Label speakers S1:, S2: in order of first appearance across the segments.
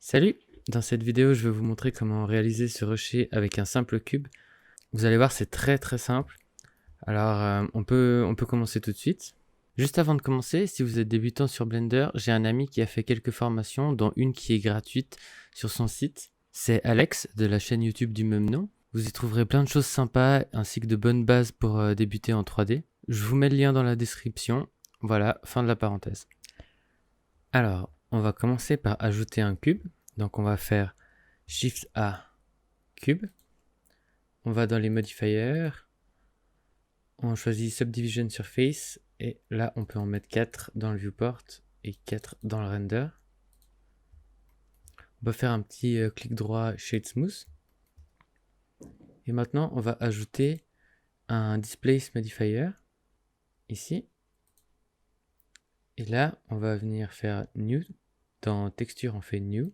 S1: Salut! Dans cette vidéo, je vais vous montrer comment réaliser ce rocher avec un simple cube. Vous allez voir, c'est très simple. Alors, on peut commencer tout de suite. Juste avant de commencer, si vous êtes débutant sur Blender, j'ai un ami qui a fait quelques formations, dont une qui est gratuite sur son site. C'est Alex, de la chaîne YouTube du même nom. Vous y trouverez plein de choses sympas, ainsi que de bonnes bases pour débuter en 3D. Je vous mets le lien dans la description. Voilà, fin de la parenthèse. Alors, on va commencer par ajouter un cube. Donc on va faire Shift A, cube. On va dans les modifiers. On choisit Subdivision Surface. Et là, on peut en mettre 4 dans le viewport et 4 dans le render. On va faire un petit clic droit Shade Smooth. Et maintenant, on va ajouter un Displace Modifier. Ici. Et là, on va venir faire New. Dans Texture, on fait New.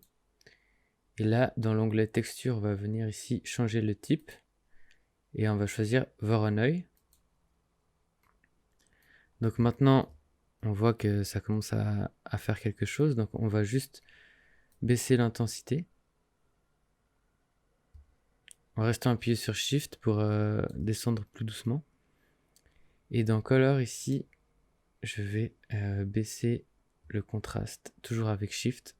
S1: Et là, dans l'onglet Texture, on va venir ici changer le type. Et on va choisir Voronoi. Donc maintenant, on voit que ça commence à faire quelque chose. Donc on va juste baisser l'intensité. En restant appuyé sur Shift pour descendre plus doucement. Et dans Color ici, je vais baisser le contraste, toujours avec Shift.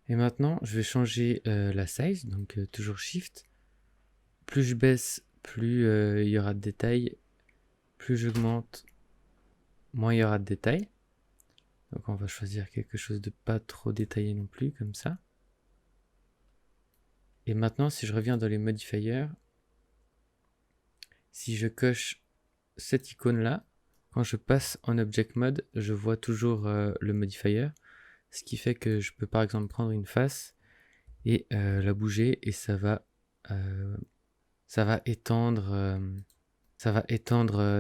S1: Et maintenant, je vais changer la size, donc toujours Shift. Plus je baisse, plus il y aura de détails. Plus j'augmente, moins il y aura de détails. Donc on va choisir quelque chose de pas trop détaillé non plus, comme ça. Et maintenant, si je reviens dans les modifiers, si je coche cette icône-là, quand je passe en Object Mode, je vois toujours le modifier. Ce qui fait que je peux par exemple prendre une face et la bouger et ça va étendre,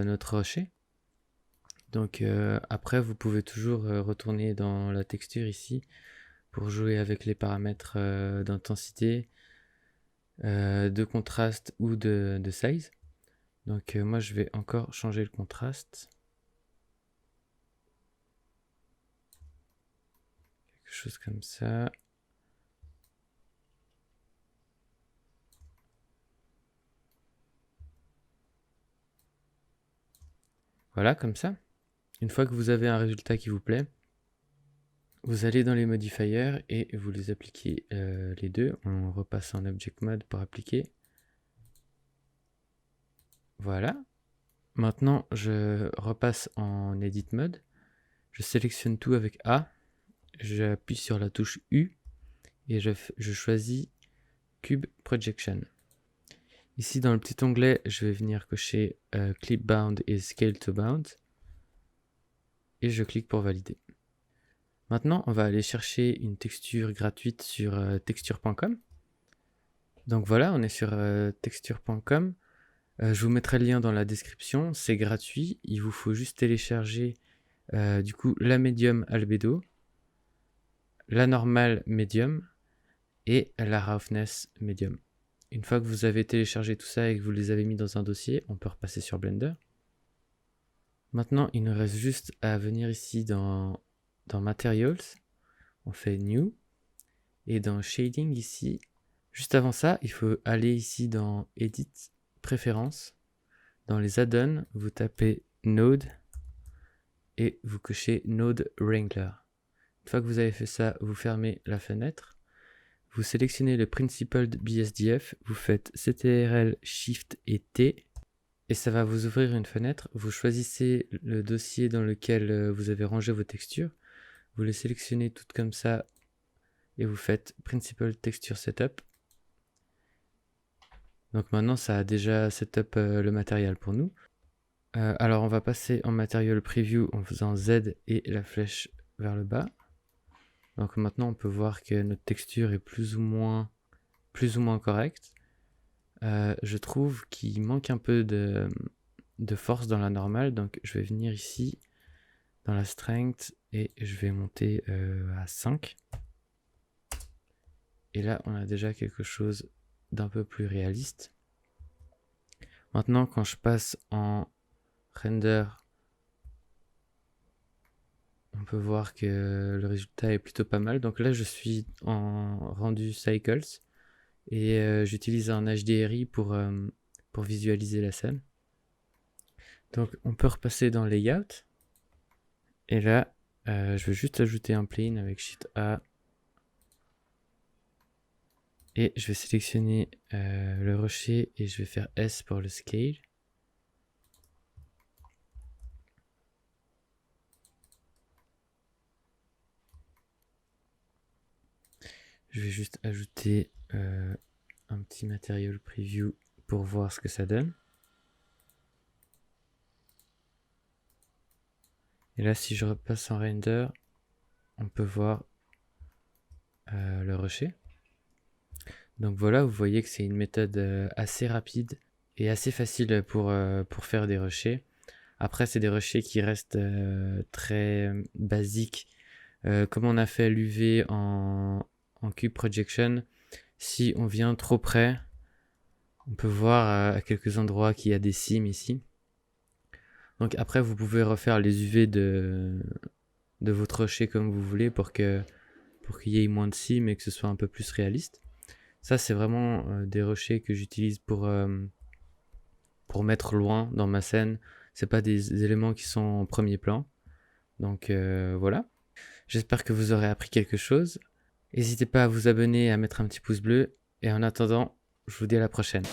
S1: notre rocher. Donc après, vous pouvez toujours retourner dans la texture ici pour jouer avec les paramètres d'intensité, de contraste ou de size. Donc moi je vais encore changer le contraste. Quelque chose comme ça. Voilà, comme ça. Une fois que vous avez un résultat qui vous plaît, vous allez dans les modifiers et vous les appliquez les deux. On repasse en Object Mode pour appliquer. Voilà. Maintenant, je repasse en Edit Mode. Je sélectionne tout avec A. J'appuie sur la touche U et je choisis Cube Projection. Ici, dans le petit onglet, je vais venir cocher Clip Bound et Scale to Bound. Et je clique pour valider. Maintenant, on va aller chercher une texture gratuite sur texture.com. Donc voilà, on est sur texture.com. Je vous mettrai le lien dans la description. C'est gratuit. Il vous faut juste télécharger du coup la Medium Albedo, la normale Medium et la Roughness Medium. Une fois que vous avez téléchargé tout ça et que vous les avez mis dans un dossier, on peut repasser sur Blender. Maintenant, il nous reste juste à venir ici dans Materials. On fait New. Et dans Shading ici, juste avant ça, il faut aller ici dans Edit, Préférences. Dans les add-ons, vous tapez Node et vous cochez Node Wrangler. Une fois que vous avez fait ça, vous fermez la fenêtre. Vous sélectionnez le Principled BSDF, vous faites CTRL, Shift et T. Et ça va vous ouvrir une fenêtre. Vous choisissez le dossier dans lequel vous avez rangé vos textures. Vous les sélectionnez toutes comme ça et vous faites Principled Texture Setup. Donc maintenant, ça a déjà setup le matériel pour nous. Alors on va passer en Material Preview en faisant Z et la flèche vers le bas. Donc maintenant, on peut voir que notre texture est plus ou moins correcte. Je trouve qu'il manque un peu de force dans la normale, donc je vais venir ici dans la strength et je vais monter à 5. Et là, on a déjà quelque chose d'un peu plus réaliste. Maintenant, quand je passe en render on peut voir que le résultat est plutôt pas mal. Donc là, je suis en rendu cycles et j'utilise un HDRI pour visualiser la scène. Donc on peut repasser dans Layout. Et là, je vais juste ajouter un plane avec Shift A. Et je vais sélectionner le rocher et je vais faire S pour le scale. Je vais juste ajouter un petit material preview pour voir ce que ça donne. Et là, si je repasse en render, on peut voir le rocher. Donc voilà, vous voyez que c'est une méthode assez rapide et assez facile pour faire des rochers. Après, c'est des rochers qui restent très basiques. Comme on a fait l'UV en Cube Projection, si on vient trop près, on peut voir à quelques endroits qu'il y a des cimes ici. Donc après, vous pouvez refaire les UV de votre rocher comme vous voulez pour qu'il y ait moins de cimes et que ce soit un peu plus réaliste. Ça, c'est vraiment des rochers que j'utilise pour mettre loin dans ma scène. C'est pas des éléments qui sont en premier plan. Donc voilà. J'espère que vous aurez appris quelque chose. N'hésitez pas à vous abonner et à mettre un petit pouce bleu. Et en attendant, je vous dis à la prochaine.